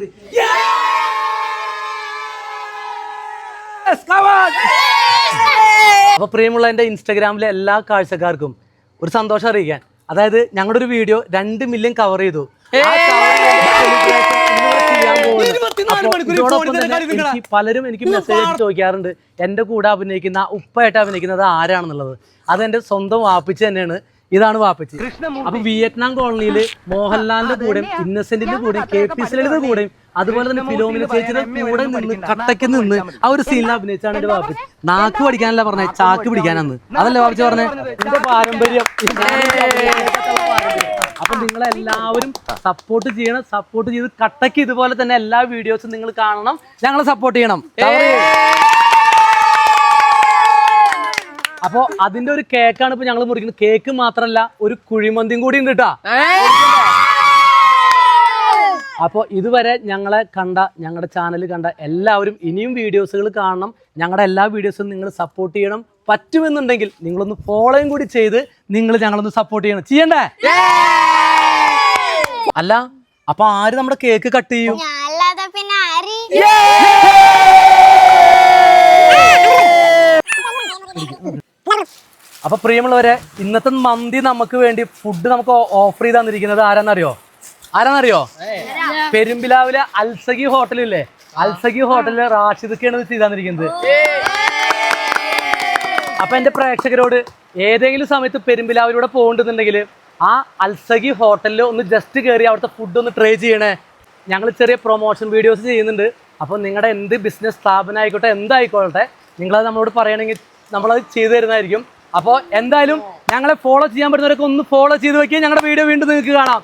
3. Yes, come on. അപ്പോൾ പ്രിയമുള്ള എൻ്റെ ഇൻസ്റ്റാഗ്രാമിലെ എല്ലാ കാഴ്ചക്കാർക്കും ഒരു സന്തോഷം അറിയിക്കാൻ. അതായത് ഞങ്ങളുടെ ഒരു വീഡിയോ 2 മില്യൺ കവർ ചെയ്തു. പലരും എനിക്ക് മെസ്സേജ് ചോദിക്കാറുണ്ട് എൻ്റെ കൂടെ അഭിനയിക്കുന്ന ഉപ്പായിട്ട് അഭിനയിക്കുന്നത് ആരാണെന്നുള്ളത്. അതെൻ്റെ സ്വന്തം വാപ്പിച്ച് തന്നെയാണ്. ഇതാണ് വാപ്പച്ചി. അപ്പൊ വിയറ്റ്നാം കോളനിയില് മോഹൻലാലിന്റെ കൂടെയും ഇന്നസെന്റിന്റെ കൂടെയും KP ലളിത കൂടെയും അതുപോലെ തന്നെ ഫിലോമിന ചേച്ചിയുടെ കൂടെ നിന്ന് കട്ടയ്ക്ക് നിന്ന് ആ ഒരു സീനിൽ അഭിനയിച്ചാണ് എന്റെ വാപ്പച്ചി. നാക്ക് പഠിക്കാനല്ല പറഞ്ഞേ, ചാക്ക് പിടിക്കാനാന്ന്. അതല്ലേ വാപ്പച്ചി പറഞ്ഞേ, എന്റെ പാരമ്പര്യം. അപ്പൊ നിങ്ങളെല്ലാവരും സപ്പോർട്ട് ചെയ്യണം. സപ്പോർട്ട് ചെയ്ത് കട്ടയ്ക്ക് ഇതുപോലെ തന്നെ എല്ലാ വീഡിയോസും നിങ്ങൾ കാണണം, ഞങ്ങളെ സപ്പോർട്ട് ചെയ്യണം. അപ്പൊ അതിന്റെ ഒരു കേക്കാണ് ഇപ്പൊ ഞങ്ങൾ മുറിക്കുന്നത്. കേക്ക് മാത്രല്ല, ഒരു കുഴിമന്തിയും കൂടി ഉണ്ട് കേട്ടാ. അപ്പൊ ഇതുവരെ ഞങ്ങളെ കണ്ട, ഞങ്ങളുടെ ചാനൽ കണ്ട എല്ലാവരും ഇനിയും വീഡിയോസുകൾ കാണണം. ഞങ്ങളുടെ എല്ലാ വീഡിയോസും നിങ്ങൾ സപ്പോർട്ട് ചെയ്യണം. പറ്റുമെന്നുണ്ടെങ്കിൽ നിങ്ങളൊന്ന് ഫോളോയും കൂടി ചെയ്ത് നിങ്ങൾ ഞങ്ങളൊന്ന് സപ്പോർട്ട് ചെയ്യണം. ചെയ്യണ്ടേ? അല്ല, അപ്പൊ ആര് നമ്മുടെ കേക്ക് കട്ട് ചെയ്യും? അപ്പൊ പ്രിയമുള്ളവരെ, ഇന്നത്തെ മന്തി നമുക്ക് വേണ്ടി ഫുഡ് നമുക്ക് ഓഫർ ചെയ്ത് തന്നിരിക്കുന്നത് ആരാന്നറിയോ? പെരുമ്പിലാവിലെ അൽസഖി ഹോട്ടലില്ലേ, അൽസഖി ഹോട്ടലിലെ റാഷിദൊക്കെയാണ് ചെയ്ത് തന്നിരിക്കുന്നത്. അപ്പൊ എന്റെ പ്രേക്ഷകരോട് ഏതെങ്കിലും സമയത്ത് പെരുമ്പിലാവിലൂടെ പോകണ്ടെന്നുണ്ടെങ്കിൽ ആ അൽസഖി ഹോട്ടലിൽ ഒന്ന് ജസ്റ്റ് കയറി അവിടുത്തെ ഫുഡ് ഒന്ന് ട്രൈ ചെയ്യണേ. ഞങ്ങൾ ചെറിയ പ്രൊമോഷൻ വീഡിയോസ് ചെയ്യുന്നുണ്ട്. അപ്പോൾ നിങ്ങളുടെ എന്ത് ബിസിനസ് സ്ഥാപനം ആയിക്കോട്ടെ, എന്തായിക്കോട്ടെ, നിങ്ങളത് നമ്മളോട് പറയണമെങ്കിൽ നമ്മളത് ചെയ്തു തരുന്നതായിരിക്കും. അപ്പോൾ എന്തായാലും ഞങ്ങളെ ഫോളോ ചെയ്യാൻ പറ്റുന്നവരൊക്കെ ഒന്ന് ഫോളോ ചെയ്ത് വെക്കുക. ഞങ്ങളുടെ വീഡിയോ വീണ്ടും നിങ്ങൾക്ക് കാണാം.